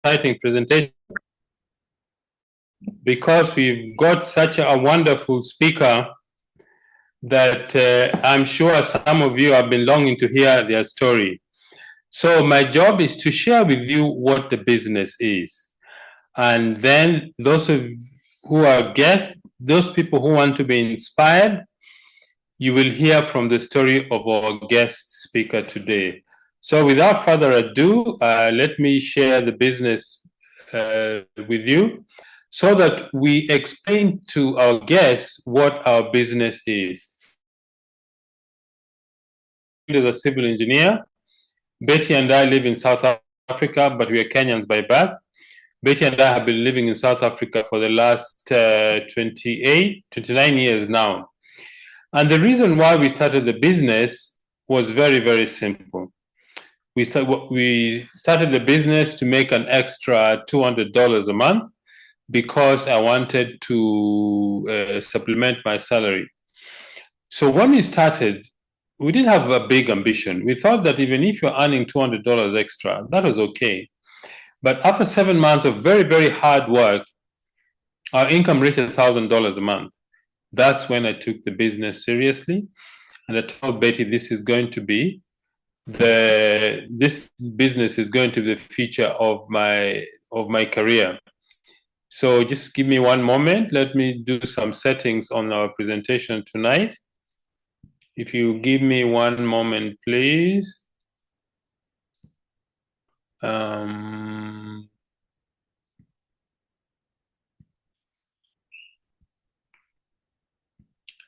exciting presentation because we've got such a wonderful speaker that I'm sure some of you have been longing to hear their story. So my job is to share with you what the business is. And then those of who are guests, those people who want to be inspired, you will hear from the story of our guest speaker today. So without further ado, let me share the business with you so that we explain to our guests what our business is. As a civil engineer, Betty and I live in South Africa, but we are Kenyans by birth. Betty and I have been living in South Africa for the last 29 years now. And the reason why we started the business was very, very simple. We started the business to make an extra $200 a month because I wanted to supplement my salary. So when we started, we didn't have a big ambition. We thought that even if you're earning $200 extra, that was okay. But after 7 months of very, very hard work, our income reached $1,000 a month. That's when I took the business seriously. And I told Betty, this business is going to be the future of my career. So just give me one moment. Let me do some settings on our presentation tonight. If you give me one moment, please.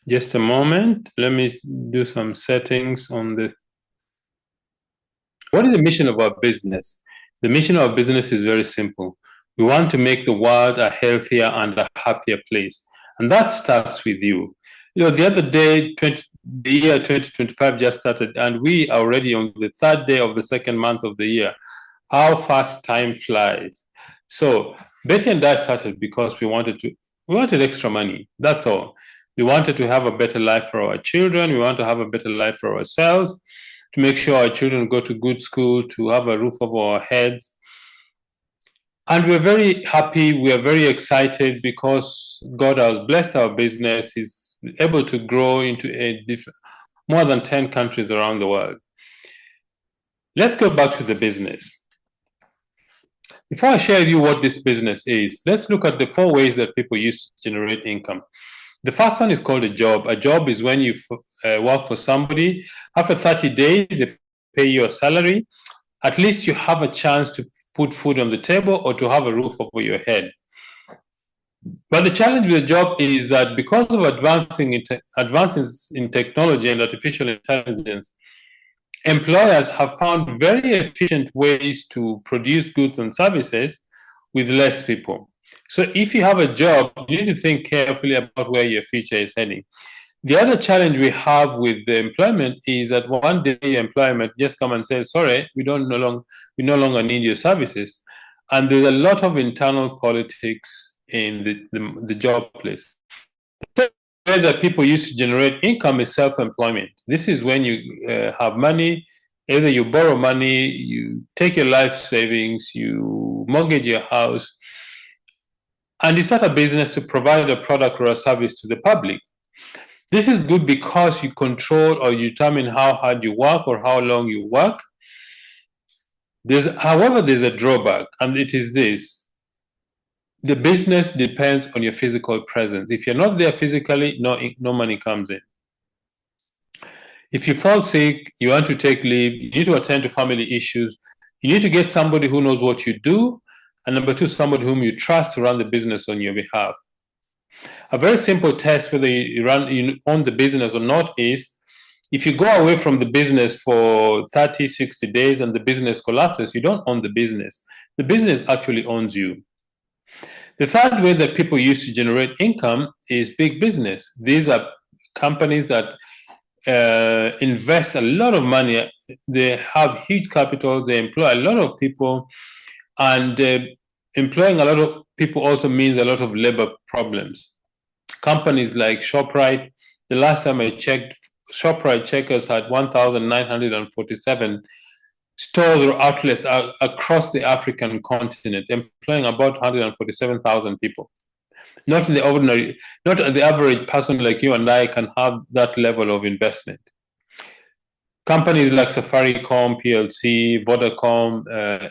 Just a moment. Let me do some settings on the. What is the mission of our business? The mission of our business is very simple. We want to make the world a healthier and a happier place. And that starts with you. You know, the other day, the year 2025 just started, and we are already on the third day of the second month of the year. How fast time flies. So Betty and I started because we wanted extra money. That's all. We wanted to have a better life for our children. We want to have a better life for ourselves, to make sure our children go to good school, to have a roof over our heads. And we're very happy. We are very excited because God has blessed our business. He's able to grow into more than 10 countries around the world. Let's go back to the business. Before I share with you what this business is, let's look at the 4 ways that people use to generate income. The first one is called a job. A job is when you work for somebody. After 30 days, they pay you a salary. At least you have a chance to put food on the table or to have a roof over your head. But the challenge with the job is that because of advances in technology and artificial intelligence, employers have found very efficient ways to produce goods and services with less people. So if you have a job, you need to think carefully about where your future is heading. The other challenge we have with the employment is that one day employment just come and say, sorry, we no longer need your services. And there's a lot of internal politics in the job place. The way that people used to generate income is self-employment. This is when you have money, either you borrow money, you take your life savings, you mortgage your house, and you start a business to provide a product or a service to the public. This is good because you control or you determine how hard you work or how long you work. However, there's a drawback, and it is this. The business depends on your physical presence. If you're not there physically, no money comes in. If you fall sick, you want to take leave, you need to attend to family issues, you need to get somebody who knows what you do, and number 2, somebody whom you trust to run the business on your behalf. A very simple test whether you own the business or not is, if you go away from the business for 30, 60 days and the business collapses, you don't own the business. The business actually owns you. The third way that people use to generate income is big business. These are companies that invest a lot of money. They have huge capital. They employ a lot of people. And employing a lot of people also means a lot of labor problems. Companies like ShopRite, the last time I checked, ShopRite checkers had 1,947 stores or outlets across the African continent, employing about 147,000 people. Not the ordinary, not the average person like you and I can have that level of investment. Companies like Safaricom, PLC, Vodacom,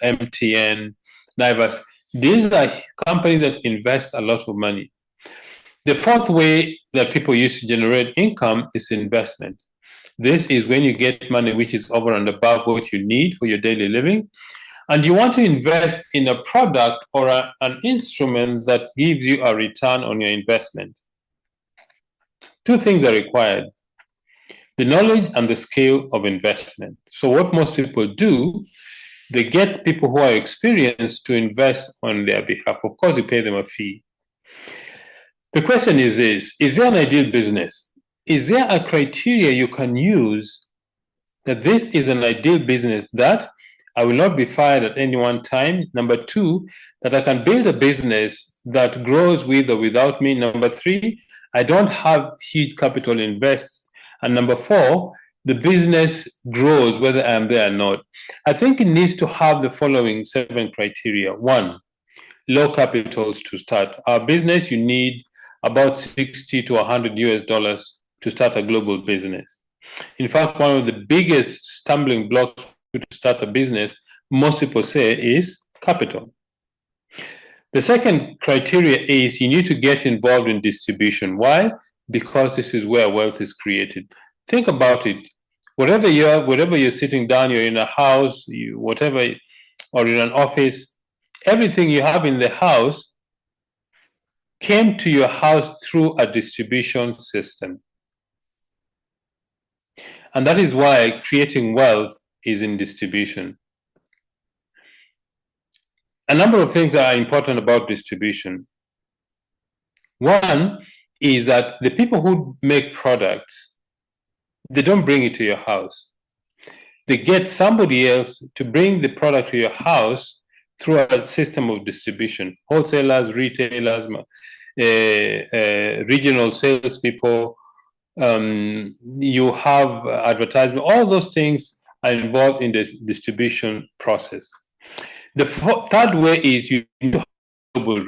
MTN, Nivas, these are companies that invest a lot of money. The fourth way that people use to generate income is investment. This is when you get money which is over and above what you need for your daily living, and you want to invest in a product or an instrument that gives you a return on your investment. Two things are required: the knowledge and the skill of investment. So what most people do, they get people who are experienced to invest on their behalf. Of course, you pay them a fee. The question is this: is there an ideal business? Is there a criteria you can use that this is an ideal business, that I will not be fired at any one time? Number two, that I can build a business that grows with or without me. Number three, I don't have huge capital invest. And number four, the business grows whether I am there or not. I think it needs to have the following 7 criteria. One, low capitals to start. Our business, you need about 60 to 100 US dollars to start a global business. In fact, one of the biggest stumbling blocks to start a business, most people say, is capital. The second criteria is you need to get involved in distribution. Why? Because this is where wealth is created. Think about it. Wherever you're sitting down, you're in a house, whatever, or in an office, everything you have in the house came to your house through a distribution system. And that is why creating wealth is in distribution. A number of things are important about distribution. One is that the people who make products, they don't bring it to your house. They get somebody else to bring the product to your house through a system of distribution: wholesalers, retailers, regional salespeople. You have advertisement. All those things are involved in the distribution process. The third way is you need to have global.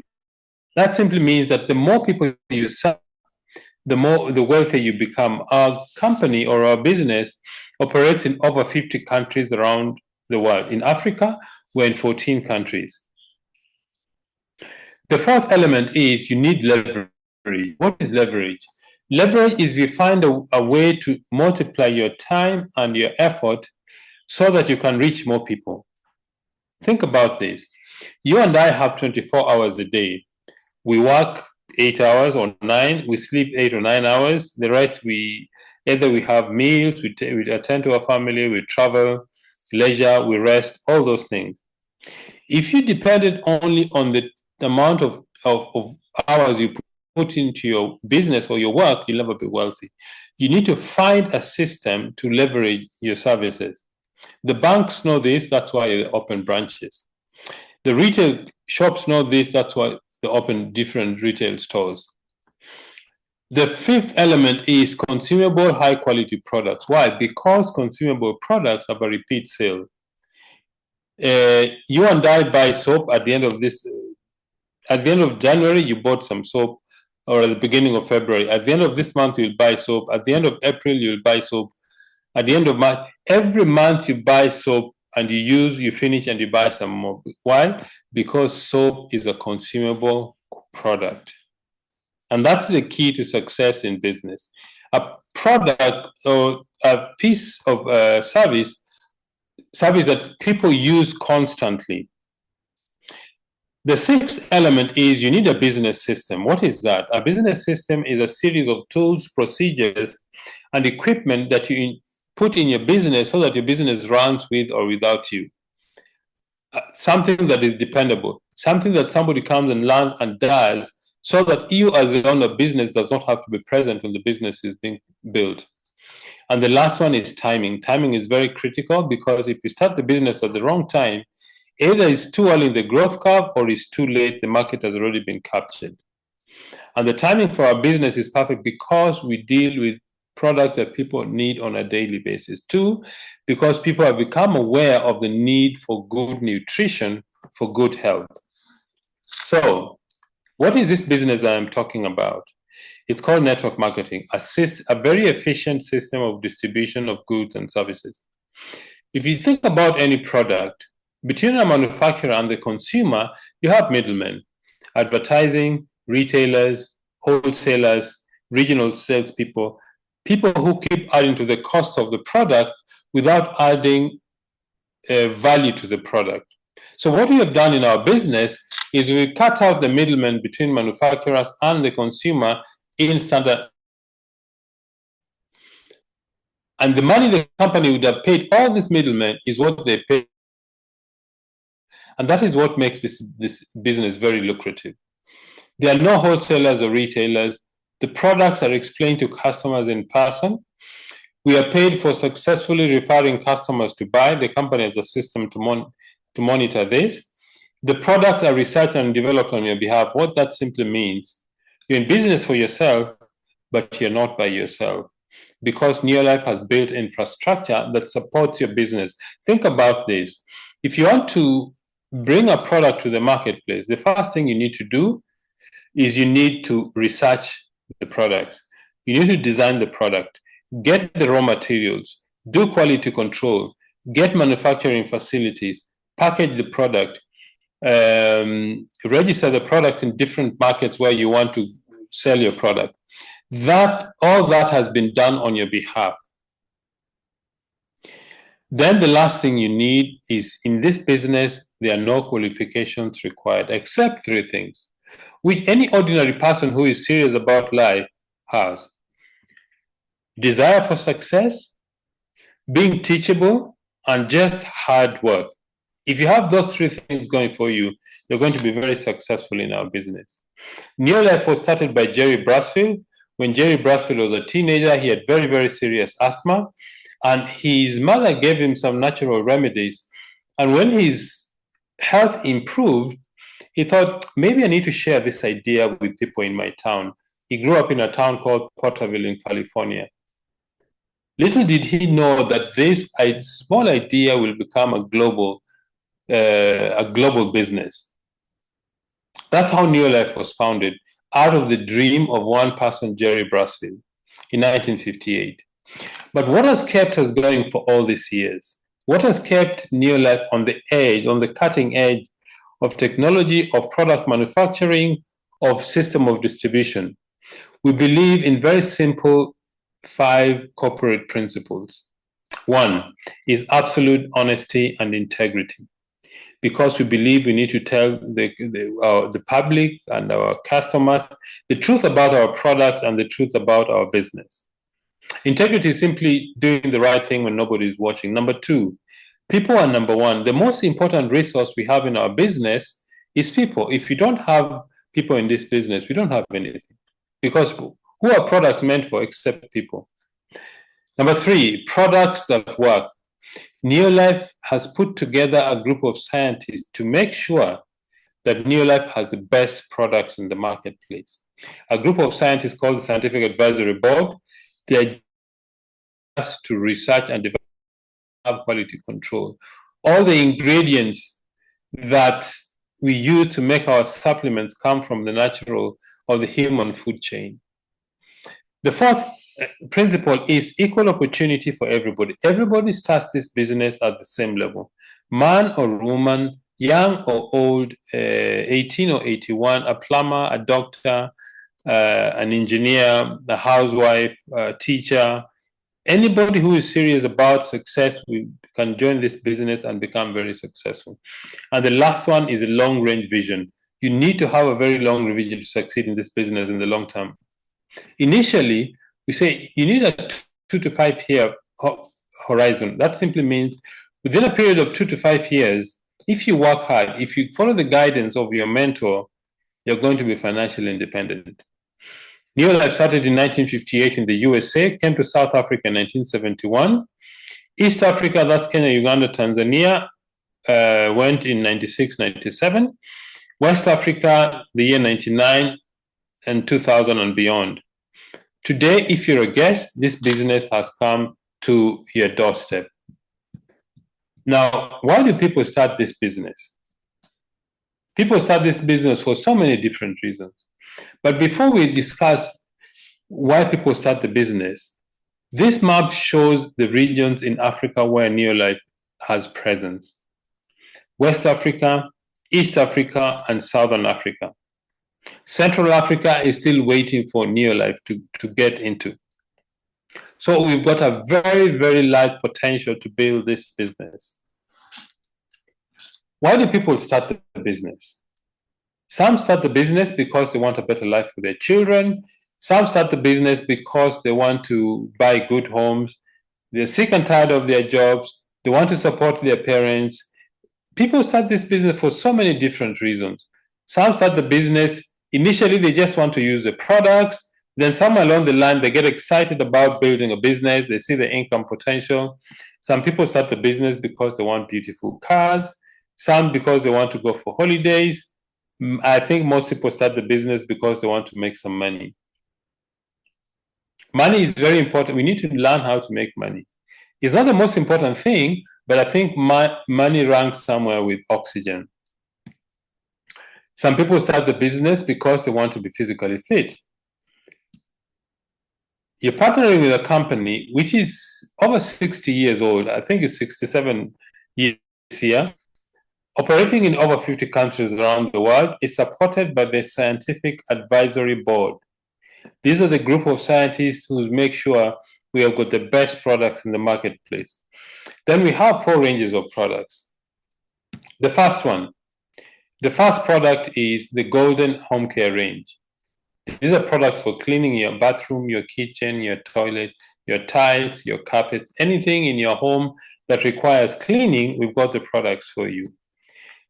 That simply means that the more people you serve, the wealthier you become. Our company or our business operates in over 50 countries around the world. In Africa, we're in 14 countries. The fourth element is you need leverage. What is leverage? Leverage is you find a way to multiply your time and your effort so that you can reach more people. Think about this. You and I have 24 hours a day. We work 8 hours or 9, we sleep 8 or 9 hours. The rest, either we have meals, we attend to our family, we travel, leisure, we rest, all those things. If you depended only on the amount of hours you put into your business or your work, you'll never be wealthy. You need to find a system to leverage your services. The banks know this, that's why they open branches. The retail shops know this, that's why they open different retail stores. The fifth element is consumable, high-quality products. Why? Because consumable products have a repeat sale. You and I buy soap at the end of January, you bought some soap, or at the beginning of February. At the end of this month, you'll buy soap. At the end of April, you'll buy soap. At the end of March, every month you buy soap and you finish and you buy some more. Why? Because soap is a consumable product. And that's the key to success in business. A product or a piece of service that people use constantly. The sixth element is you need a business system. What is that? A business system is a series of tools, procedures, and equipment that you put in your business so that your business runs with or without you. Something that is dependable, something that somebody comes and learns and does, so that you as the owner of business does not have to be present when the business is being built. And the last one is timing. Timing is very critical, because if you start the business at the wrong time, either it's too early in the growth curve or it's too late, the market has already been captured. And the timing for our business is perfect because we deal with products that people need on a daily basis. Two, because people have become aware of the need for good nutrition, for good health. So, what is this business that I'm talking about? It's called network marketing, a very efficient system of distribution of goods and services. If you think about any product, between a manufacturer and the consumer, you have middlemen, advertising, retailers, wholesalers, regional salespeople, people who keep adding to the cost of the product without adding value to the product. So what we have done in our business is we cut out the middlemen between manufacturers and the consumer in standard. And the money the company would have paid all these middlemen is what they pay. And that is what makes this business very lucrative. There are no wholesalers or retailers. The products are explained to customers in person. We are paid for successfully referring customers to buy. The company has a system to monitor this. The products are researched and developed on your behalf. What that simply means, you're in business for yourself, but you're not by yourself, because Neolife has built infrastructure that supports your business. Think about this. If you want to bring a product to the marketplace, the first thing you need to do is you need to research the product. You need to design the product, get the raw materials, do quality control, get manufacturing facilities, package the product, register the product in different markets where you want to sell your product. All that has been done on your behalf. Then the last thing you need is, in this business, there are no qualifications required except three things, which any ordinary person who is serious about life has: desire for success, being teachable, and just hard work. If you have those three things going for you, you're going to be very successful in our business. Neolife was started by Jerry Brasfield. When Jerry Brasfield was a teenager, he had very, very serious asthma, and his mother gave him some natural remedies. And when his health improved, he thought, maybe I need to share this idea with people in my town. He grew up in a town called Porterville in California. Little did he know that this small idea will become a global business. That's how Neolife was founded, out of the dream of one person, Jerry Brasfield, in 1958. But what has kept us going for all these years? What has kept Neolife on the cutting edge of technology, of product manufacturing, of system of distribution? We believe in very simple 5 corporate principles. One is absolute honesty and integrity, because we believe we need to tell the public and our customers the truth about our products and the truth about our business. Integrity is simply doing the right thing when nobody is watching. Number 2, people are number 1. The most important resource we have in our business is people. If you don't have people in this business, we don't have anything. Because who are products meant for except people? Number 3, products that work. Neolife has put together a group of scientists to make sure that Neolife has the best products in the marketplace. A group of scientists called the Scientific Advisory Board. They are asked to research and develop quality control. All the ingredients that we use to make our supplements come from the natural or the human food chain. The fourth principle is equal opportunity for everybody. Everybody starts this business at the same level. Man or woman, young or old, 18 or 81, a plumber, a doctor, an engineer, a housewife, a teacher. Anybody who is serious about success can join this business and become very successful. And the last one is a long-range vision. You need to have a very long vision to succeed in this business in the long term. Initially, we say you need a 2 to 5 year horizon. That simply means within a period of 2 to 5 years, if you work hard, if you follow the guidance of your mentor, you're going to be financially independent. Neolife started in 1958 in the USA, came to South Africa in 1971. East Africa, that's Kenya, Uganda, Tanzania, went in 96, 97. West Africa, the year 99 and 2000 and beyond. Today, if you're a guest, this business has come to your doorstep. Now, why do people start this business? People start this business for so many different reasons. But before we discuss why people start the business, this map shows the regions in Africa where Neolife has presence. West Africa, East Africa, and Southern Africa. Central Africa is still waiting for Neolife to get into. So we've got a very, very large potential to build this business. Why do people start the business? Some start the business because they want a better life for their children. Some start the business because they want to buy good homes. They're sick and tired of their jobs. They want to support their parents. People start this business for so many different reasons. Some start the business, initially they just want to use the products. Then somewhere along the line, they get excited about building a business. They see the income potential. Some people start the business because they want beautiful cars. Some because they want to go for holidays. I think most people start the business because they want to make some money. Money is very important. We need to learn how to make money. It's not the most important thing, but I think money ranks somewhere with oxygen. Some people start the business because they want to be physically fit. You're partnering with a company which is over 60 years old. I think it's 67 years here. Operating in over 50 countries around the world, is supported by the Scientific Advisory Board. These are the group of scientists who make sure we have got the best products in the marketplace. Then we have 4 ranges of products. The first product is the Golden Home Care range. These are products for cleaning your bathroom, your kitchen, your toilet, your tiles, your carpets, anything in your home that requires cleaning, we've got the products for you.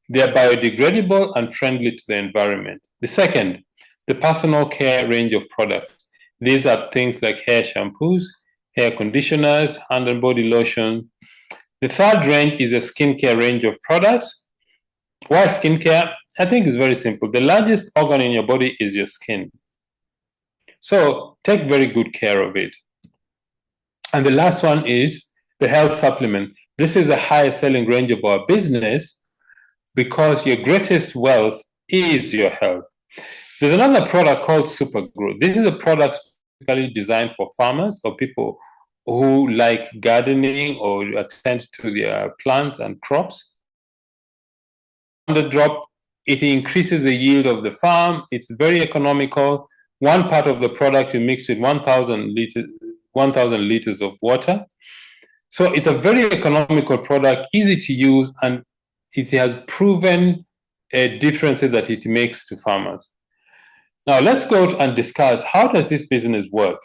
They are biodegradable and friendly to the environment. The second, the personal care range of products. These are things like hair shampoos, hair conditioners, hand and body lotion. The third range is a skincare range of products. Why skincare? I think it's very simple. The largest organ in your body is your skin. So take very good care of it. And the last one is the health supplement. This is the highest selling range of our business because your greatest wealth is your health. There's another product called Supergrow. This is a product specifically designed for farmers or people who like gardening or attend to their plants and crops. On the drop, it increases the yield of the farm. It's very economical. One part of the product you mix with 1,000 liters of water. So it's a very economical product, easy to use, and it has proven differences that it makes to farmers. Now let's go and discuss how does this business work.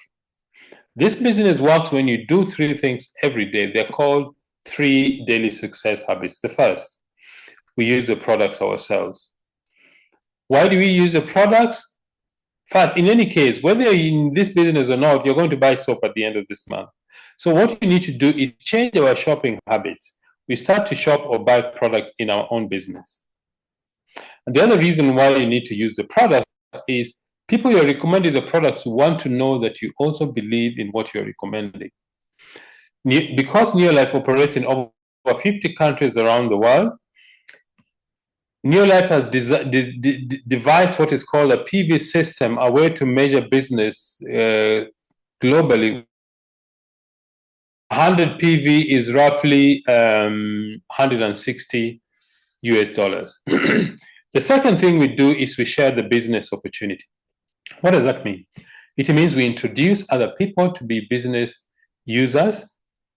This business works when you do 3 things every day. They're called 3 daily success habits. The first, we use the products ourselves. Why do we use the products? First, in any case, whether you're in this business or not, you're going to buy soap at the end of this month. So what we need to do is change our shopping habits. We start to shop or buy products in our own business. And the other reason why you need to use the products is people you're recommending the products want to know that you also believe in what you're recommending. Because Neolife operates in over 50 countries around the world, Neolife has devised what is called a PV system, a way to measure business globally. 100 PV is roughly 160 US dollars. The second thing we do is we share the business opportunity. What does that mean? It means we introduce other people to be business users,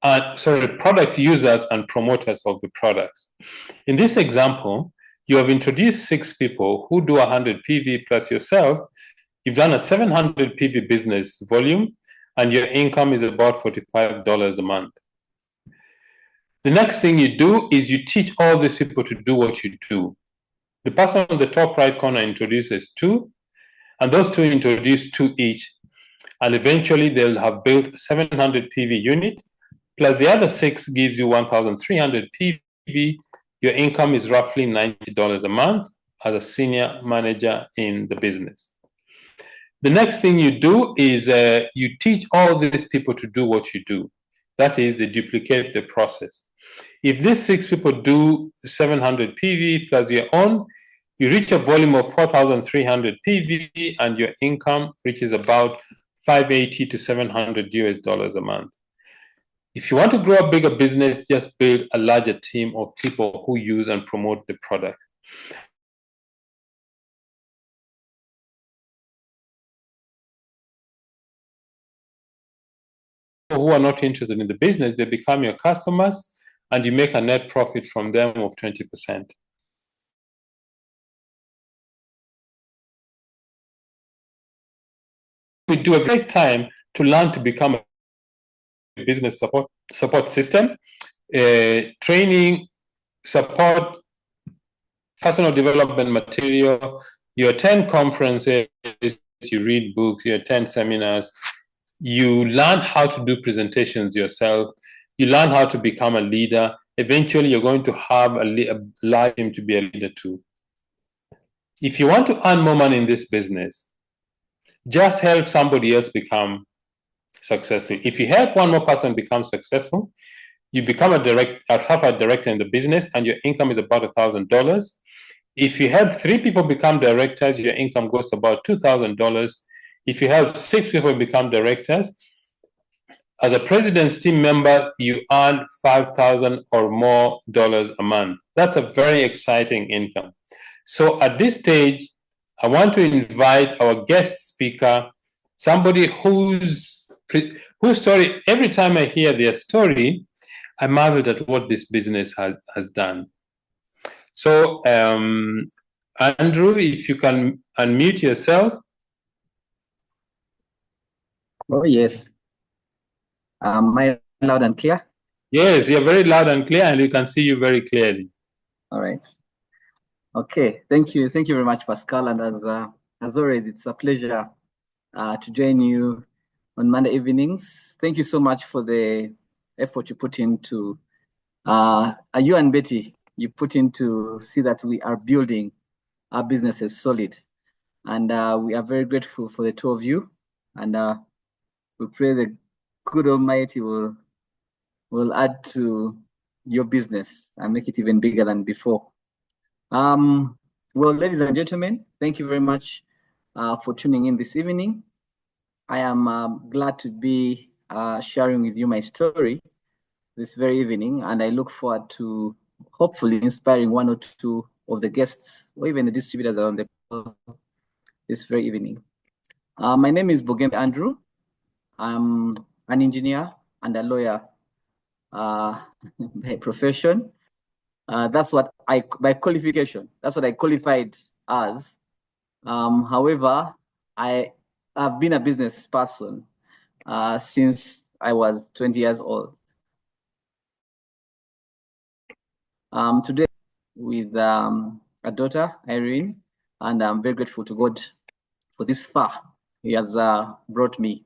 product users and promoters of the products. In this example, you have introduced 6 people who do 100 PV plus yourself. You've done a 700 PV business volume, and your income is about $45 a month. The next thing you do is you teach all these people to do what you do. The person on the top right corner introduces 2, and those 2 introduce 2 each. And eventually they'll have built a 700 PV unit, plus the other 6 gives you 1,300 PV. Your income is roughly $90 a month as a senior manager in the business. The next thing you do is you teach all these people to do what you do. That is, they duplicate the process. If these 6 people do 700 PV plus your own, you reach a volume of 4,300 PV and your income reaches about 580 to 700 US dollars a month. If you want to grow a bigger business, just build a larger team of people who use and promote the product. Who are not interested in the business, they become your customers and you make a net profit from them of 20%. We do a great time to learn to become a business support system, training, support, personal development material. You attend conferences, you read books, you attend seminars, you learn how to do presentations yourself, you learn how to become a leader. Eventually, you're going to have a large team to be a leader too. If you want to earn more money in this business, just help somebody else become successful. If you help one more person become successful, you become a director in the business and your income is about $1,000. If you help 3 people become directors, your income goes to about $2,000. If you help 6 people become directors, as a president's team member, you earn $5,000 or more a month. That's a very exciting income. So at this stage, I want to invite our guest speaker, somebody whose story, every time I hear their story, I marvel at what this business has done. So, Andrew, if you can unmute yourself. Oh, yes. Am I loud and clear? Yes, you're very loud and clear, and we can see you very clearly. All right. Okay. Thank you. Thank you very much, Pascal. And as always, it's a pleasure to join you on Monday evenings. Thank you so much for the effort you put into, you and Betty, you put into see that we are building our businesses solid. And we are very grateful for the 2 of you. And we pray the good Almighty will add to your business and make it even bigger than before. Well, ladies and gentlemen, thank you very much for tuning in this evening. I am glad to be sharing with you my story this very evening, and I look forward to hopefully inspiring 1 or 2 of the guests or even the distributors on the call this very evening. My name is Bugembe Andrew. I'm an engineer and a lawyer by profession. That's what by qualification, that's what I qualified as. However, I have been a business person since I was 20 years old. Today with a daughter, Irene, and I'm very grateful to God for this far He has brought me.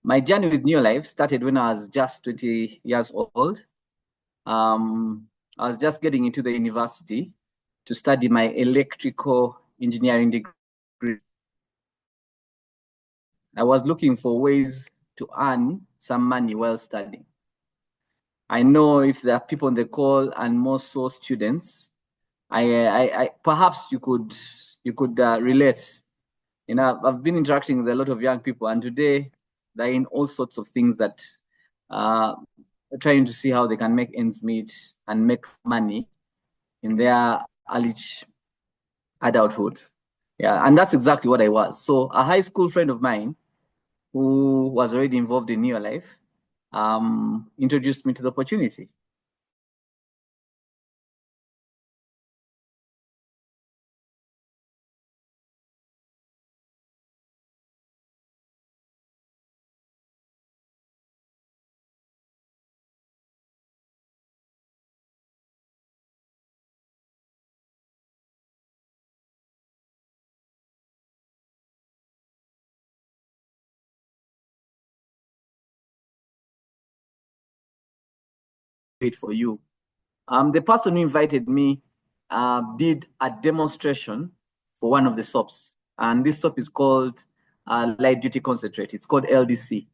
My journey with New Life started when I was just 20 years old. I was just getting into the university to study my electrical engineering degree. I was looking for ways to earn some money while studying. I know if there are people on the call and more so students, I perhaps you could relate. You know, I've been interacting with a lot of young people, and today they're in all sorts of things that trying to see how they can make ends meet and make money in their early adulthood. Yeah, and that's exactly what I was. So a high school friend of mine who was already involved in New Life introduced me to the opportunity. For you. The person who invited me did a demonstration for one of the soaps, and this soap is called light duty concentrate. It's called LDC.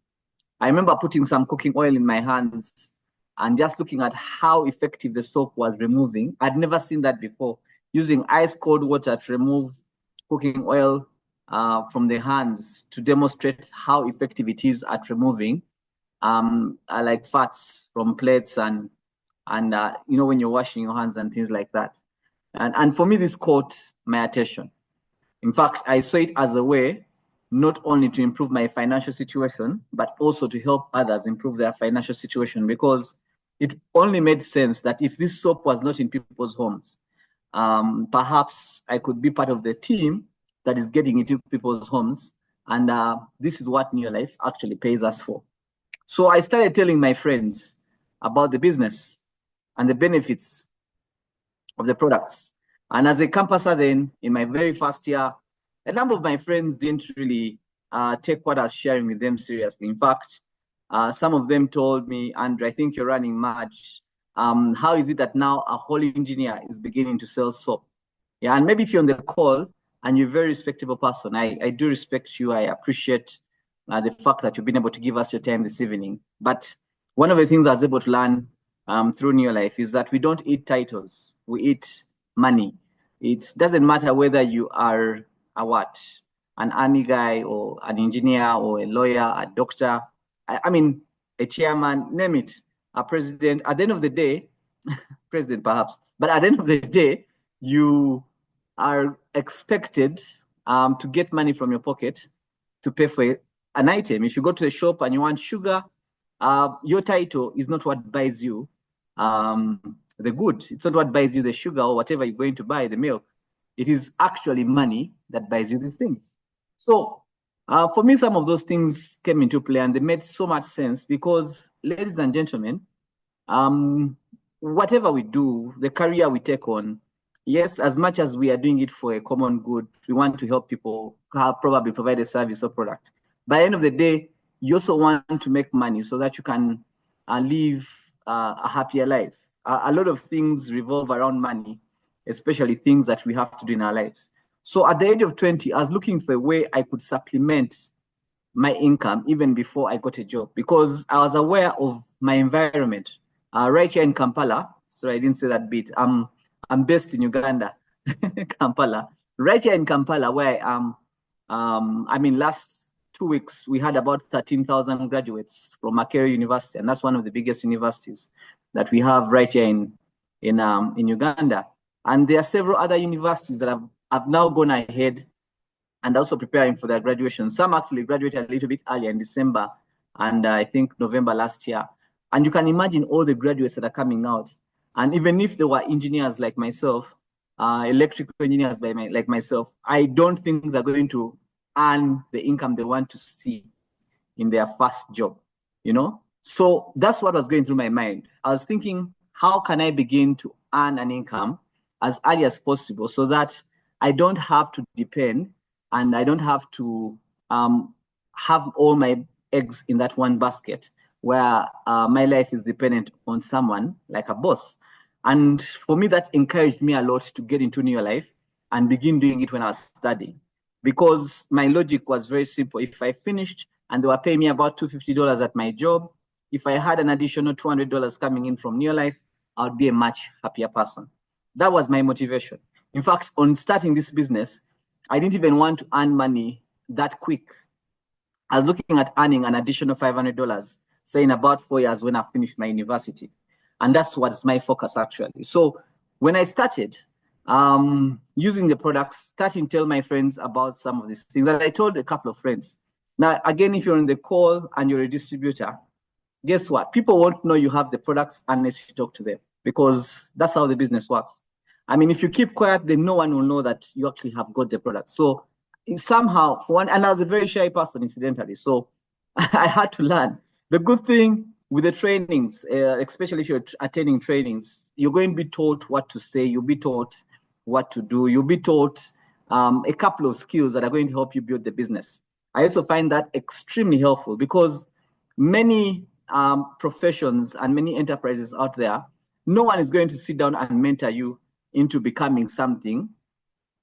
I remember putting some cooking oil in my hands and just looking at how effective the soap was removing. I'd never seen that before, using ice cold water to remove cooking oil from the hands to demonstrate how effective it is at removing like fats from plates and when you're washing your hands and things like that. And for me, this caught my attention. In fact, I saw it as a way not only to improve my financial situation, but also to help others improve their financial situation, because it only made sense that if this soap was not in people's homes, perhaps I could be part of the team that is getting into people's homes. And this is what New Life actually pays us for. So I started telling my friends about the business and the benefits of the products. And as a campuser then, in my very first year, a number of my friends didn't really take what I was sharing with them seriously. In fact, some of them told me, Andrew, I think you're running mad. How is it that now a whole engineer is beginning to sell soap? Yeah, and maybe if you're on the call and you're a very respectable person, I do respect you. I appreciate the fact that you've been able to give us your time this evening. But one of the things I was able to learn through New Life is that we don't eat titles, we eat money. It doesn't matter whether you are an army guy or an engineer or a lawyer, a doctor, I mean, a chairman, name it, a president. At the end of the day, president perhaps, but at the end of the day, you are expected to get money from your pocket to pay for an item. If you go to a shop and you want sugar, your title is not what buys you the good. It's not what buys you the sugar or whatever you're going to buy, the milk. It is actually money that buys you these things. So for me, some of those things came into play and they made so much sense because, ladies and gentlemen, whatever we do, the career we take on, yes, as much as we are doing it for a common good, we want to help people probably provide a service or product. By the end of the day, you also want to make money so that you can live a happier life. A lot of things revolve around money, especially things that we have to do in our lives. So at the age of 20, I was looking for a way I could supplement my income even before I got a job, because I was aware of my environment. Right here in Kampala, so I didn't say that bit. I'm based in Uganda, Kampala. Right here in Kampala, where I am, last 2 weeks, we had about 13,000 graduates from Makerere University, and that's one of the biggest universities that we have right here in Uganda. And there are several other universities that have now gone ahead and also preparing for their graduation. Some actually graduated a little bit earlier in December and I think November last year. And you can imagine all the graduates that are coming out. And even if they were engineers like myself, electrical engineers like myself, I don't think they're going to earn the income they want to see in their first job, you know? So that's what was going through my mind. I was thinking, how can I begin to earn an income as early as possible so that I don't have to depend and I don't have to have all my eggs in that one basket where my life is dependent on someone like a boss. And for me, that encouraged me a lot to get into New Life and begin doing it when I was studying. Because my logic was very simple. If I finished and they were paying me about $250 at my job, if I had an additional $200 coming in from New Life, I would be a much happier person. That was my motivation. In fact, on starting this business, I didn't even want to earn money that quick. I was looking at earning an additional $500, say in about 4 years when I finished my university. And that's what's my focus actually. So when I started using the products, starting to tell my friends about some of these things, that I told a couple of friends. Now, again, if you're on the call and you're a distributor, guess what? People won't know you have the products unless you talk to them, because that's how the business works. I mean, if you keep quiet, then no one will know that you actually have got the product. So somehow, for one, and I was a very shy person, incidentally, so I had to learn. The good thing with the trainings, especially if you're attending trainings, you're going to be taught what to say, you'll be taught what to do, you'll be taught a couple of skills that are going to help you build the business. I also find that extremely helpful because many professions and many enterprises out there, no one is going to sit down and mentor you into becoming something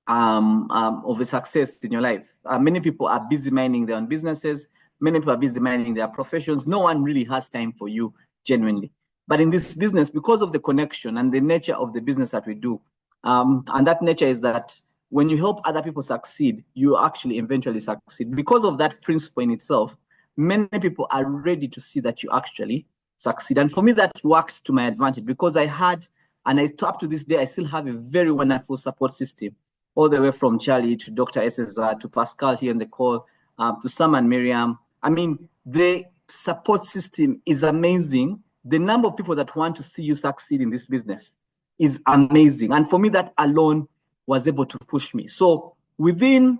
of a success in your life. Many people are busy minding their own businesses. Many people are busy minding their professions. No one really has time for you, genuinely. But in this business, because of the connection and the nature of the business that we do, and that nature is that when you help other people succeed, you actually eventually succeed. Because of that principle in itself, many people are ready to see that you actually succeed. And for me, that worked to my advantage because I had, and up to this day, I still have a very wonderful support system, all the way from Charlie to Dr. SSR to Pascal here in the call, to Sam and Miriam. I mean, the support system is amazing. The number of people that want to see you succeed in this business is amazing. And for me, that alone was able to push me. So within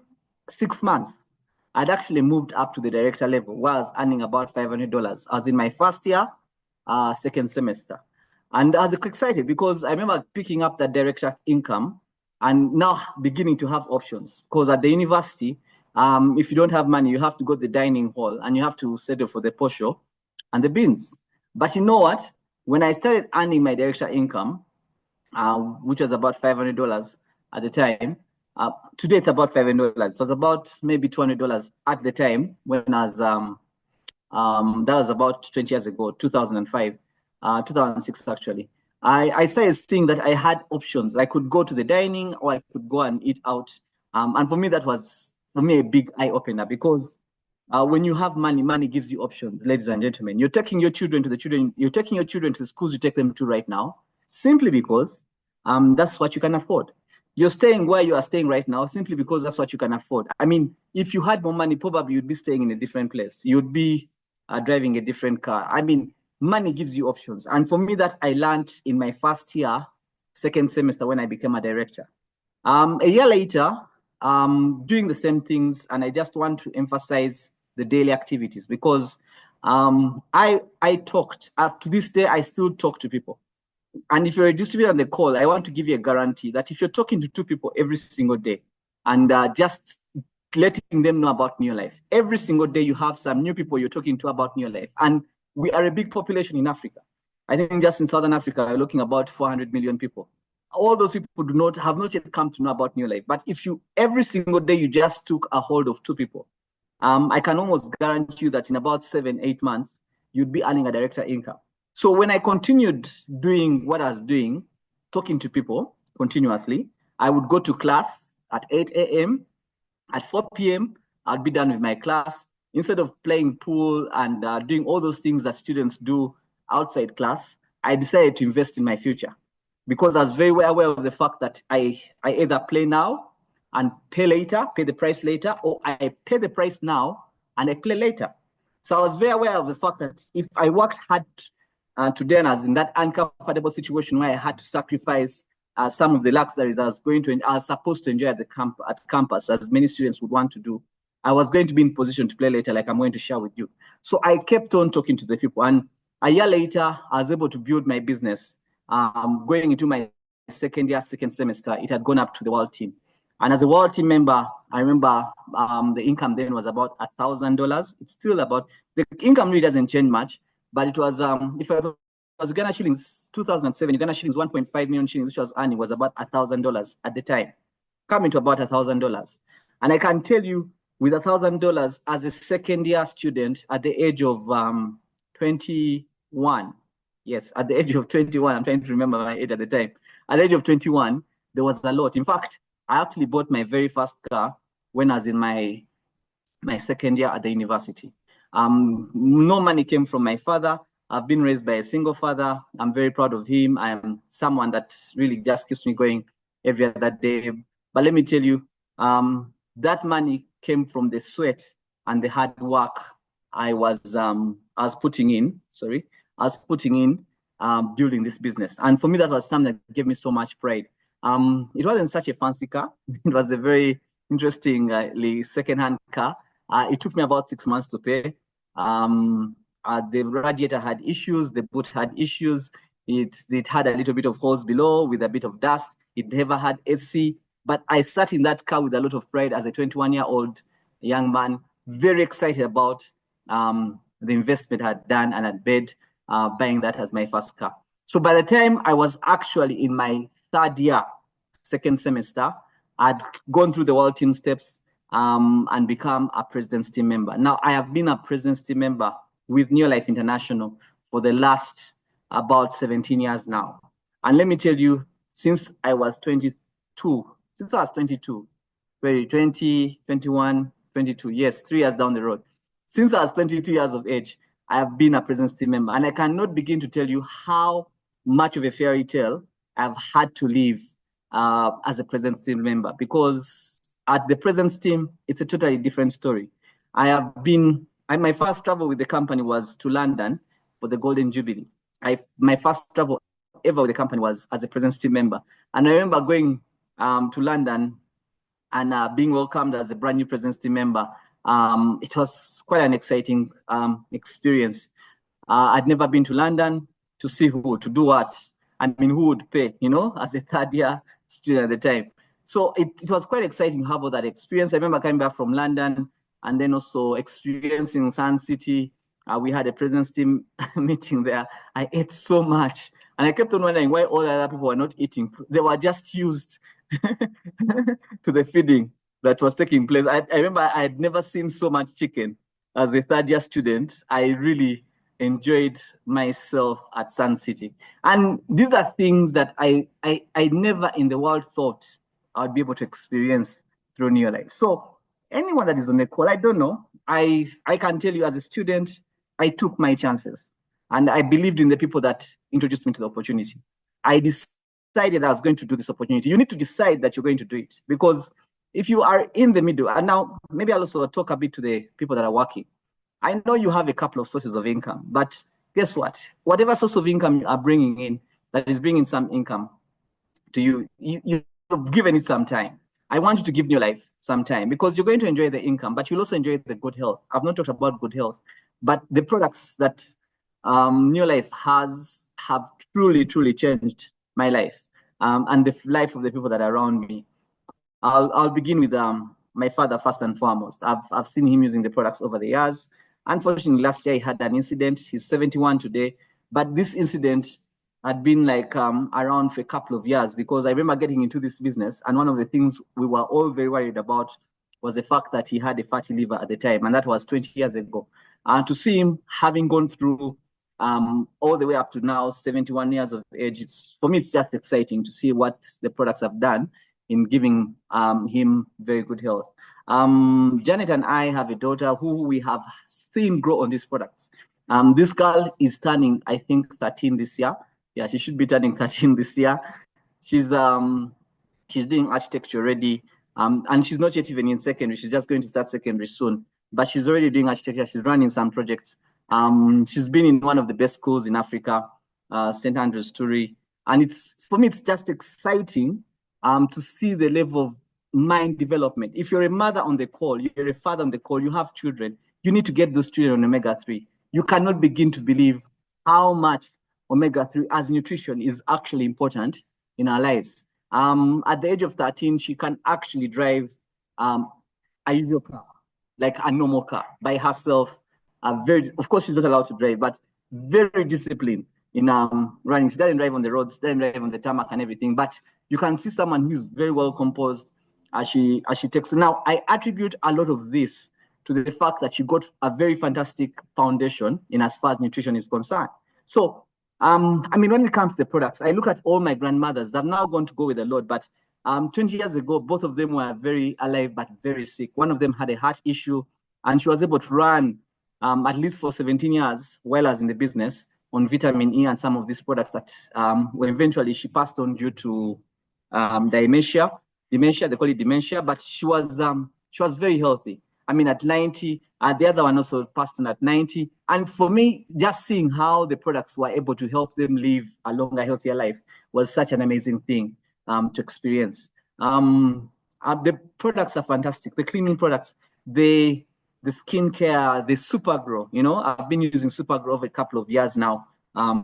6 months, I'd actually moved up to the director level where I was earning about $500. I was in my first year, second semester. And I was excited because I remember picking up that director income and now beginning to have options. Because at the university, if you don't have money, you have to go to the dining hall and you have to settle for the posho and the beans. But you know what? When I started earning my director income, which was about $500 at the time, today it's about $500. It was about maybe $200 at the time when I was, that was about 20 years ago, 2005, 2006 actually. I started seeing that I had options. I could go to the dining or I could go and eat out. And for me, that was, for me, a big eye opener because when you have money, money gives you options, ladies and gentlemen. You're taking your children to the schools you take them to right now, simply because that's what you can afford. You're staying where you are staying right now simply because that's what you can afford. I mean, if you had more money, probably you'd be staying in a different place. You'd be driving a different car. I mean, money gives you options. And for me, that I learned in my first year, second semester when I became a director. A year later, doing the same things, and I just want to emphasize the daily activities because I talked, to this day, I still talk to people. And if you're a distributor on the call, I want to give you a guarantee that if you're talking to 2 people every single day and just letting them know about New Life, every single day you have some new people you're talking to about New Life. And we are a big population in Africa. I think just in Southern Africa, we're looking about 400 million people. All those people have not yet come to know about New Life. But if you, every single day, you just took a hold of 2 people, I can almost guarantee you that in about 7, 8 months, you'd be earning a director income. So when I continued doing what I was doing, talking to people continuously, I would go to class at 8 a.m. At 4 p.m., I'd be done with my class. Instead of playing pool and doing all those things that students do outside class, I decided to invest in my future because I was very well aware of the fact that I either play now and pay later, pay the price later, or I pay the price now and I play later. So I was very aware of the fact that if I worked hard today and I was in that uncomfortable situation where I had to sacrifice some of the luxuries I was supposed to enjoy at campus, as many students would want to do, I was going to be in position to play later, like I'm going to share with you. So I kept on talking to the people. And a year later, I was able to build my business. Going into my second semester, it had gone up to the world team. And as a world team member, I remember the income then was about $1,000. It's still about, the income really doesn't change much, but it was, if I was Uganda shillings, 2007, Uganda shillings, 1.5 million shillings, which was earning was about $1,000 at the time, coming to about $1,000. And I can tell you, with $1,000 as a second year student at the age of 21, yes, at the age of 21, I'm trying to remember my age at the time. At the age of 21, there was a lot. In fact, I actually bought my very first car when I was in my second year at the university. No money came from my father. I've been raised by a single father. I'm very proud of him. I am someone that really just keeps me going every other day. But let me tell you, that money came from the sweat and the hard work I was putting in. Building this business. And for me, that was something that gave me so much pride. It wasn't such a fancy car. It was a very interesting second-hand car. It took me about 6 months to pay. The radiator had issues, the boot had issues. It had a little bit of holes below with a bit of dust. It never had AC, but I sat in that car with a lot of pride as a 21-year-old young man, very excited about the investment I had done and had made buying that as my first car. So by the time I was actually in my third year, second semester, I'd gone through the World Team steps and become a President's Team member. Now, I have been a President's Team member with Neolife International for the last about 17 years now. And let me tell you, since I was 22, 20, 21, 22, yes, 3 years down the road. Since I was 22 years of age, I have been a President's Team member. And I cannot begin to tell you how much of a fairy tale I've had to live as a President's Team member, because at the President's Team, it's a totally different story. My first travel with the company was to London for the Golden Jubilee. My first travel ever with the company was as a President's Team member. And I remember going to London and being welcomed as a brand new President's Team member. It was quite an exciting experience. I'd never been to London to see who, to do what. I mean, who would pay, as a third-year student at the time. So it was quite exciting to have all that experience. I remember coming back from London and then also experiencing Sun City. We had a President's Team meeting there. I ate so much. And I kept on wondering why all the other people were not eating. They were just used to the feeding that was taking place. I remember I had never seen so much chicken as a third-year student. I really enjoyed myself at Sun City. And these are things that I never in the world thought I'd be able to experience through Neolife. So anyone that is on the call, I don't know. I can tell you as a student, I took my chances. And I believed in the people that introduced me to the opportunity. I decided I was going to do this opportunity. You need to decide that you're going to do it. Because if you are in the middle, and now maybe I'll also talk a bit to the people that are working. I know you have a couple of sources of income, but guess what? Whatever source of income you are bringing in that is bringing some income to you, you've given it some time. I want you to give Neolife some time, because you're going to enjoy the income, but you'll also enjoy the good health. I've not talked about good health, but the products that Neolife have truly, truly changed my life and the life of the people that are around me. I'll begin with my father first and foremost. I've seen him using the products over the years. Unfortunately, last year he had an incident. He's 71 today, but this incident had been like around for a couple of years, because I remember getting into this business, and one of the things we were all very worried about was the fact that he had a fatty liver at the time, and that was 20 years ago. And to see him having gone through all the way up to now, 71 years of age, for me, it's just exciting to see what the products have done in giving him very good health. Janet and I have a daughter who we have seen grow on these products. This girl is turning, I think, 13 this year. Yeah, she should be turning 13 this year. She's doing architecture already, and she's not yet even in secondary. She's just going to start secondary soon, but she's already doing architecture. She's running some projects. She's been in one of the best schools in Africa, St. Andrew's Turi, and for me, it's just exciting to see the level of mind development. If you're a mother on the call, you're a father on the call, you have children, you need to get those children on omega-3. You cannot begin to believe how much omega-3 as nutrition is actually important in our lives. At the age of 13, she can actually drive a usual car, like a normal car, by herself. Of course, she's not allowed to drive, but very disciplined in running. She doesn't drive on the roads, doesn't drive on the tarmac and everything, but you can see someone who's very well composed as she takes. So now I attribute a lot of this to the fact that she got a very fantastic foundation in as far as nutrition is concerned. So, I mean, when it comes to the products, I look at all my grandmothers. They've now gone to go with the Lord, but 20 years ago, both of them were very alive, but very sick. One of them had a heart issue, and she was able to run at least for 17 years, well as in the business, on vitamin E and some of these products that were eventually she passed on due to dementia, they call it dementia, but she was very healthy. I mean, at 90, the other one also passed on at 90. And for me, just seeing how the products were able to help them live a longer, healthier life was such an amazing thing to experience. The products are fantastic. The cleaning products, the skincare, the Supergrow, I've been using Supergrow over a couple of years now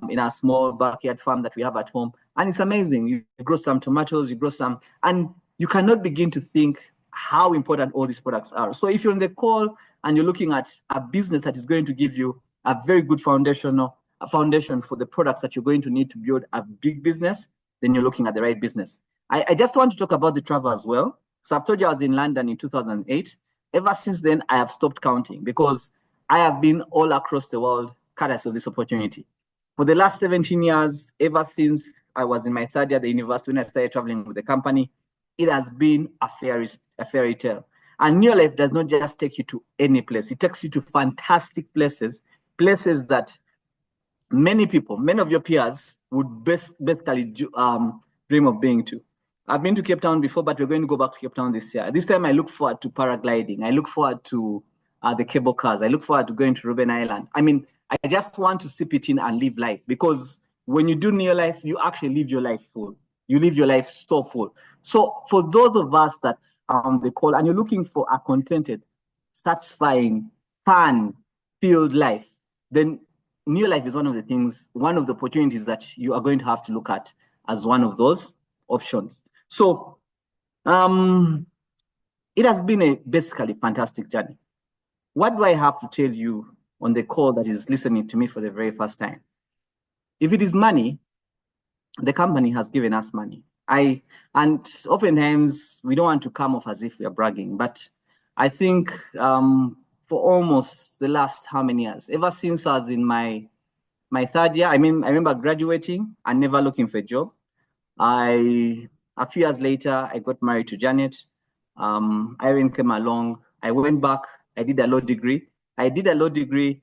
in our small backyard farm that we have at home. And it's amazing. You grow some tomatoes, you grow some, and you cannot begin to think how important all these products are. So if you're on the call and you're looking at a business that is going to give you a very good foundation for the products that you're going to need to build a big business, then you're looking at the right business. I just want to talk about the travel as well. So I've told you I was in London in 2008. Ever since then, I have stopped counting because I have been all across the world courtesy of this opportunity. For the last 17 years, ever since I was in my third year at the university when I started traveling with the company, it has been a fairy tale. And New Life does not just take you to any place. It takes you to fantastic places, places that many people, many of your peers would basically dream of being to. I've been to Cape Town before, but we're going to go back to Cape Town this year. This time I look forward to paragliding. I look forward to the cable cars. I look forward to going to Robben Island. I mean, I just want to sip it in and live life, because when you do New Life, you actually live your life full. You live your life so full. So for those of us that are on the call and you're looking for a contented, satisfying, fun-filled life, then New Life is one of the things, one of the opportunities that you are going to have to look at as one of those options. So it has been a basically fantastic journey. What do I have to tell you on the call that is listening to me for the very first time? If it is money, the company has given us money. And oftentimes we don't want to come off as if we are bragging, but I think for almost the last how many years, ever since I was in my third year, I remember graduating and never looking for a job. A few years later, I got married to Janet. Irene came along. I went back. I did a law degree. I did a law degree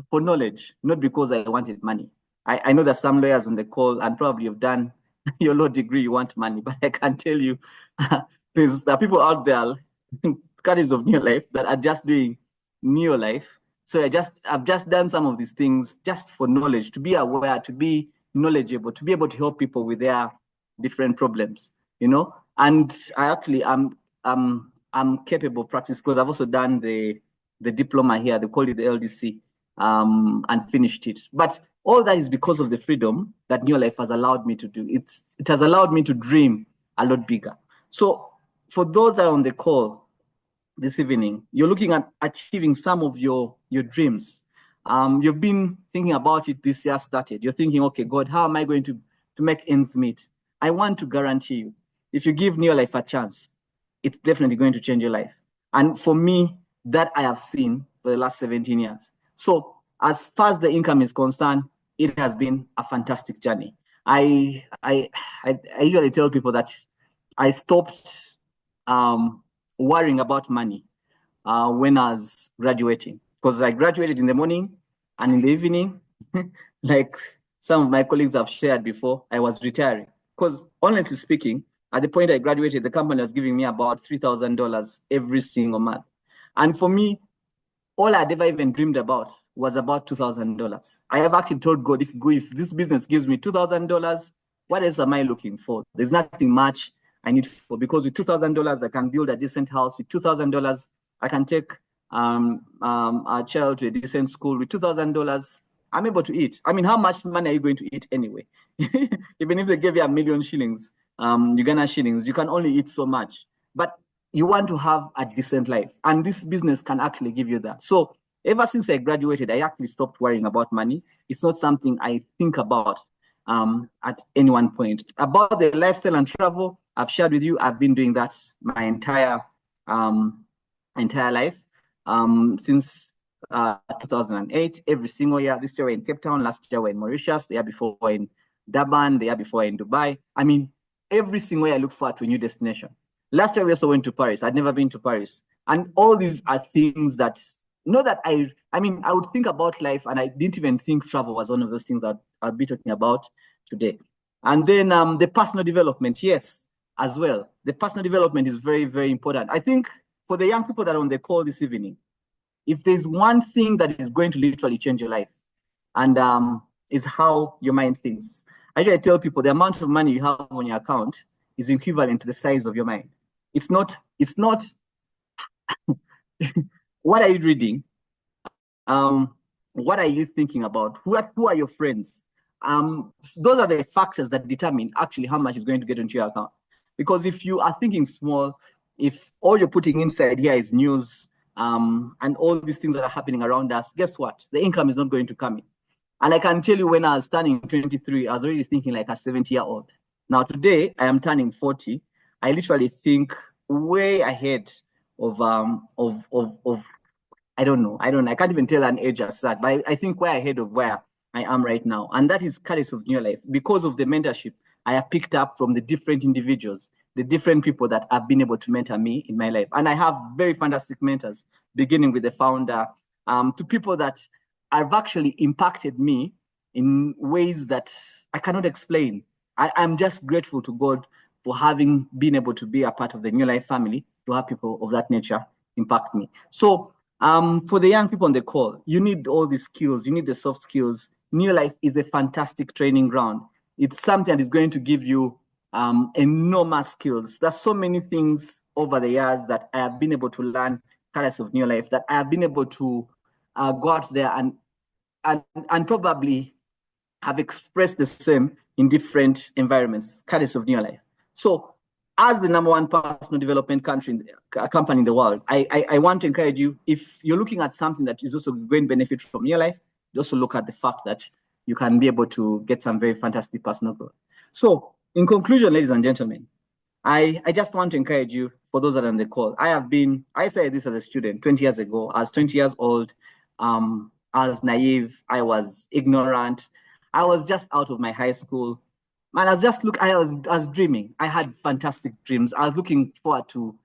for knowledge, not because I wanted money. I know that some lawyers on the call, and probably you've done your law degree, you want money, but I can tell you, there are people out there, caddies of New Life, that are just doing New Life. So I've just done some of these things just for knowledge, to be aware, to be knowledgeable, to be able to help people with their different problems, you know. And I actually I'm capable of practice because I've also done the diploma here. They call it the LDC, and finished it. But all that is because of the freedom that New Life has allowed me to do. It has allowed me to dream a lot bigger. So for those that are on the call this evening, you're looking at achieving some of your dreams. You've been thinking about it. This year started. You're thinking, okay, God, how am I going to make ends meet? I want to guarantee you, if you give New Life a chance, it's definitely going to change your life. And for me, that I have seen for the last 17 years. So as far as the income is concerned, it has been a fantastic journey. I usually tell people that I stopped worrying about money when I was graduating, because I graduated in the morning and in the evening, like some of my colleagues have shared before, I was retiring. Because honestly speaking, at the point I graduated, the company was giving me about $3,000 every single month. And for me, all I'd ever even dreamed about was about $2,000. I have actually told God, if this business gives me $2,000, what else am I looking for? There's nothing much I need for, because with $2,000, I can build a decent house. With $2,000, I can take a child to a decent school. With $2,000, I'm able to eat. I mean, how much money are you going to eat anyway? Even if they gave you $1 million shillings, Uganda shillings, you can only eat so much. But you want to have a decent life, and this business can actually give you that. So ever since I graduated, I actually stopped worrying about money. It's not something I think about at any one point. About the lifestyle and travel, I've shared with you, I've been doing that my entire life since 2008. Every single year. This year we're in Cape Town, last year we're in Mauritius, the year before we're in Durban, the year before we're in Dubai. I mean, every single year I look forward to a new destination. Last year we also went to Paris. I'd never been to Paris. And all these are things that, not that I would think about life, and I didn't even think travel was one of those things that I'll be talking about today. And then the personal development, yes, as well. The personal development is very, very important. I think for the young people that are on the call this evening, if there's one thing that is going to literally change your life, and is how your mind thinks. I usually tell people the amount of money you have on your account is equivalent to the size of your mind. It's not what are you reading? What are you thinking about? Who are your friends? Those are the factors that determine actually how much is going to get into your account. Because if you are thinking small, if all you're putting inside here is news, and all these things that are happening around us, guess what? The income is not going to come in. And I can tell you, when I was turning 23, I was already thinking like a 70-year-old. Now, today, I am turning 40. I literally think way ahead of I don't know. I can't even tell an age as such, but I think way ahead of where I am right now. And that is courtesy of New Life because of the mentorship I have picked up from the different individuals, the different people that have been able to mentor me in my life. And I have very fantastic mentors, beginning with the founder, to people that have actually impacted me in ways that I cannot explain. I'm just grateful to God for having been able to be a part of the New Life family, to have people of that nature impact me. So for the young people on the call, you need all these skills, you need the soft skills. New Life is a fantastic training ground. It's something that is going to give you enormous skills. There's so many things over the years that I have been able to learn, courtesy of New Life, that I have been able to go out there and probably have expressed the same in different environments, courtesy of New Life. So as the #1 personal development company in the world, I want to encourage you, if you're looking at something that is also going to benefit from your life, also look at the fact that you can be able to get some very fantastic personal growth. So in conclusion, ladies and gentlemen, I just want to encourage you, for those that are on the call, I started this as a student 20 years ago. I was 20 years old. I was naive. I was ignorant. I was just out of my high school. And I was dreaming. I had fantastic dreams. I was looking forward to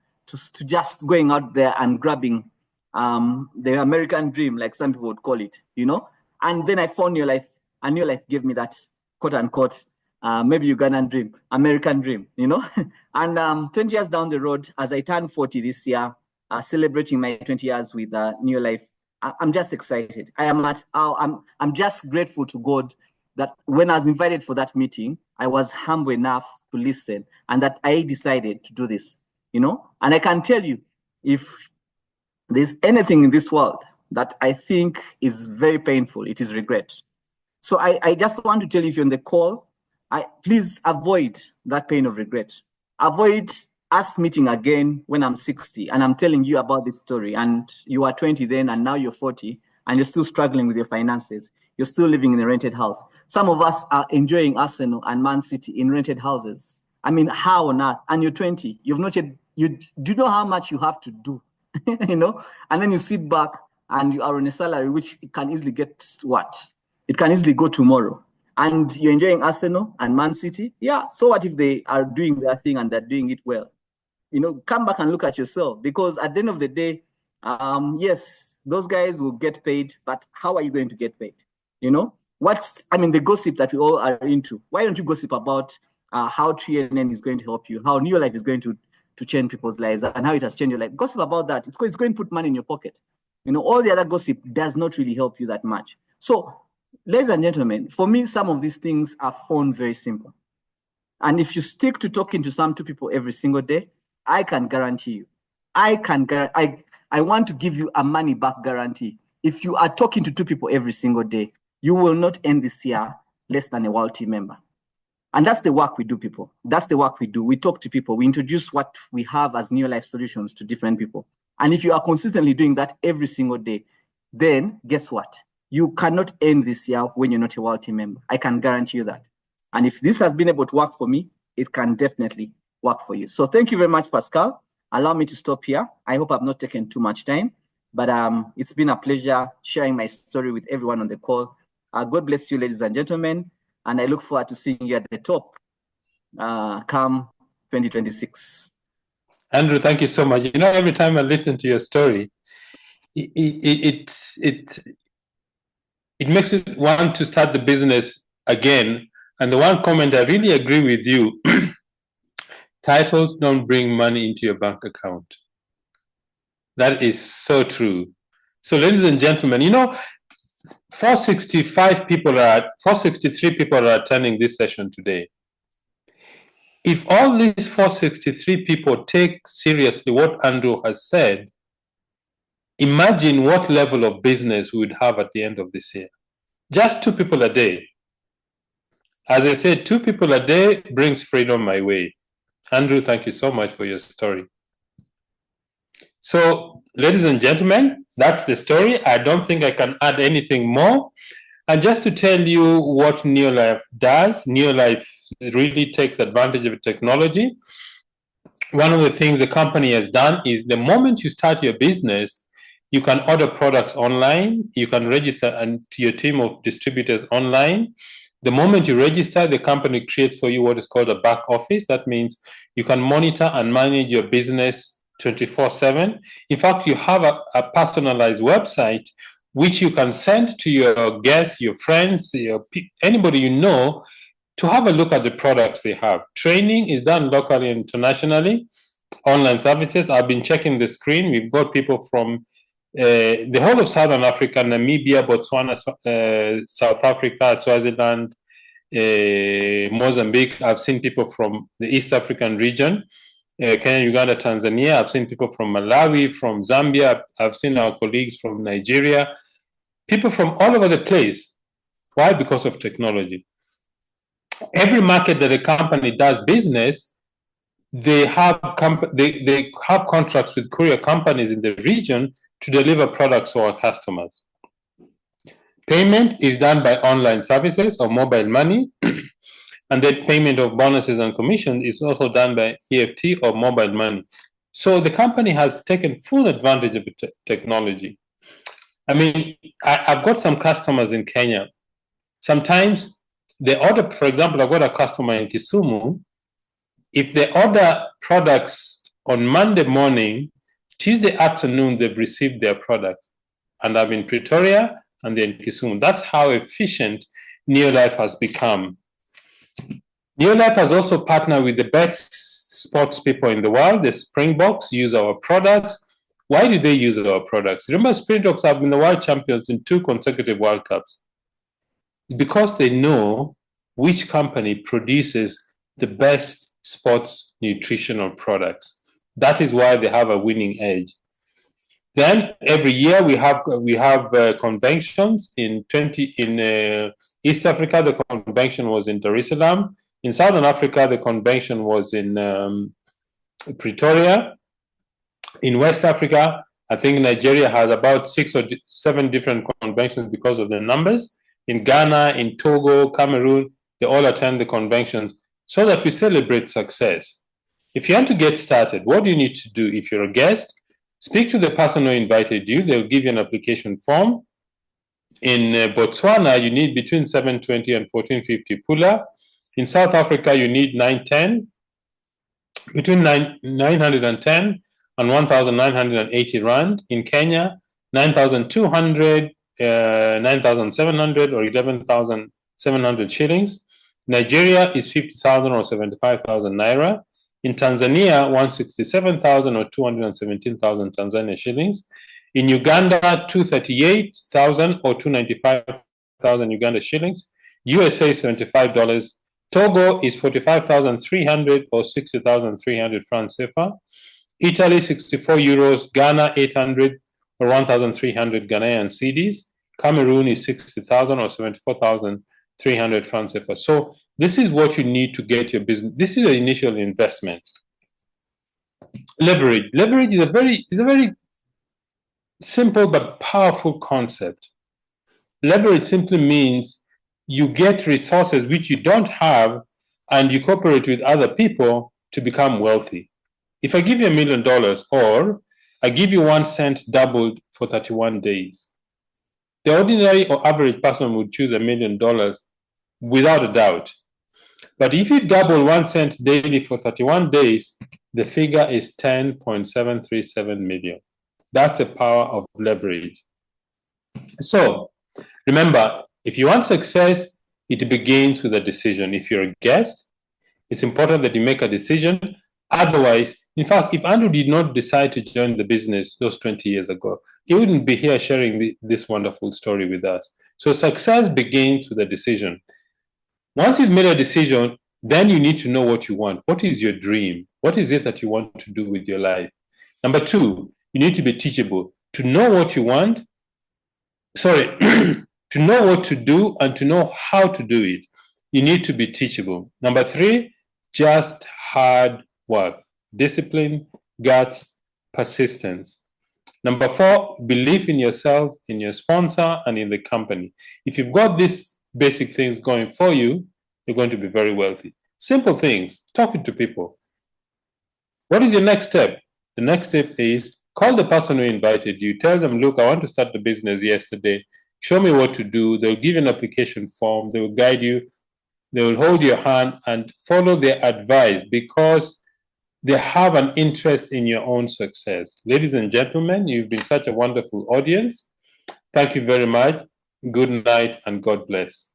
just going out there and grabbing the American dream, like some people would call it, you know? And then I found New Life, and New Life gave me that quote unquote, maybe Ugandan dream, American dream, you know? And 20 years down the road, as I turn 40 this year, celebrating my 20 years with New Life, I'm just excited. I'm just grateful to God that when I was invited for that meeting, I was humble enough to listen, and that I decided to do this, you know? And I can tell you, if there's anything in this world that I think is very painful, it is regret. So I just want to tell you, if you're on the call, please avoid that pain of regret. Avoid us meeting again when I'm 60 and I'm telling you about this story, and you are 20 then and now you're 40 and you're still struggling with your finances. You're still living in a rented house. Some of us are enjoying Arsenal and Man City in rented houses. I mean, how on earth? And you're 20. You've not yet, do you know how much you have to do? You know? And then you sit back and you are on a salary which can easily get what? It can easily go tomorrow. And you're enjoying Arsenal and Man City. Yeah, so what if they are doing their thing and they're doing it well? You know, come back and look at yourself, because at the end of the day, yes, those guys will get paid, but how are you going to get paid? You know, the gossip that we all are into. Why don't you gossip about how TNN is going to help you, how New Life is going to change people's lives, and how it has changed your life? Gossip about that. It's going to put money in your pocket. You know, all the other gossip does not really help you that much. So, ladies and gentlemen, for me, some of these things are found very simple. And if you stick to talking to some two people every single day, I can guarantee you, I want to give you a money back guarantee. If you are talking to two people every single day, you will not end this year less than a world team member. And that's the work we do, people. That's the work we do. We talk to people. We introduce what we have as New Life solutions to different people. And if you are consistently doing that every single day, then guess what? You cannot end this year when you're not a world team member. I can guarantee you that. And if this has been able to work for me, it can definitely work for you. So thank you very much, Pascal. Allow me to stop here. I hope I've not taken too much time, but it's been a pleasure sharing my story with everyone on the call. God bless you, ladies and gentlemen, and I look forward to seeing you at the top come 2026. Andrew, thank you so much. You know, every time I listen to your story, it makes you want to start the business again. And the one comment I really agree with you, titles don't bring money into your bank account. That is so true. So, ladies and gentlemen, you know, 463 people are attending this session today. If all these 463 people take seriously what Andrew has said, imagine what level of business we would have at the end of this year. Just 2 people a day. As I said, 2 people a day brings freedom my way. Andrew, thank you so much for your story. So, ladies and gentlemen, that's the story. I don't think I can add anything more. And just to tell you what New Life does, New Life really takes advantage of technology. One of the things the company has done is the moment you start your business, you can order products online, you can register to your team of distributors online. The moment you register, the company creates for you what is called a back office. That means you can monitor and manage your business 24/7. In fact, you have a personalized website which you can send to your guests, your friends, anybody you know, to have a look at the products they have. Training is done locally and internationally. Online services, I've been checking the screen. We've got people from the whole of Southern Africa, Namibia, Botswana, South Africa, Swaziland, Mozambique. I've seen people from the East African region, Kenya, Uganda, Tanzania. I've seen people from Malawi, from Zambia. I've seen our colleagues from Nigeria. People from all over the place. Why? Because of technology. Every market that a company does business, they have contracts with courier companies in the region to deliver products to our customers. Payment is done by online services or mobile money, and then payment of bonuses and commissions is also done by EFT or mobile money. So the company has taken full advantage of technology. I mean, I've got some customers in Kenya. Sometimes they order, for example, I've got a customer in Kisumu. If they order products on Monday morning, Tuesday afternoon, they've received their products. And I'm in Pretoria and they're in Kisumu. That's how efficient Neolife has become. Neolife has also partnered with the best sports people in the world. The Springboks use our products. Why do they use our products? Remember, Springboks have been the world champions in 2 consecutive World Cups. Because they know which company produces the best sports nutritional products. That is why they have a winning edge. Then every year we have conventions. In East Africa, the convention was in Dar es Salaam. In Southern Africa, the convention was in Pretoria. In West Africa, I think Nigeria has about 6 or 7 different conventions because of the numbers. In Ghana, in Togo, Cameroon, they all attend the conventions so that we celebrate success. If you want to get started, what do you need to do? If you're a guest, speak to the person who invited you. They'll give you an application form. In Botswana, you need between 720 and 1450 pula. In South Africa, you need 910, between 910 and 1,980 rand. In Kenya, 9,200, 9,700 or 11,700 shillings. Nigeria is 50,000 or 75,000 naira. In Tanzania, 167,000 or 217,000 Tanzania shillings. In Uganda, 238,000 or 295,000 Uganda shillings. USA, $75. Togo is 45,300 or 60,300 francs CFA. Italy, 64 euros. Ghana, 800 or 1,300 Ghanaian cedis. Cameroon is 60,000 or 74,300 francs CFA. So this is what you need to get your business. This is the initial investment. Leverage. Leverage is a very simple but powerful concept. Leverage simply means you get resources which you don't have and you cooperate with other people to become wealthy. If I give you $1 million or I give you 1 cent doubled for 31 days, the ordinary or average person would choose $1 million without a doubt. But if you double 1 cent daily for 31 days, the figure is 10.737 million. That's the power of leverage. So remember, if you want success, it begins with a decision. If you're a guest, it's important that you make a decision. Otherwise, in fact, if Andrew did not decide to join the business those 20 years ago, he wouldn't be here sharing this wonderful story with us. So success begins with a decision. Once you've made a decision, then you need to know what you want. What is your dream? What is it that you want to do with your life? Number 2, you need to be teachable. To know what you want, to know what to do and to know how to do it, you need to be teachable. Number 3, just hard work, discipline, guts, persistence. Number 4, belief in yourself, in your sponsor, and in the company. If you've got these basic things going for you, you're going to be very wealthy. Simple things, talking to people. What is your next step? The next step is call the person who invited you. Tell them, look, I want to start the business yesterday. Show me what to do. They'll give you an application form. They will guide you. They will hold your hand and follow their advice because they have an interest in your own success. Ladies and gentlemen, you've been such a wonderful audience. Thank you very much. Good night and God bless.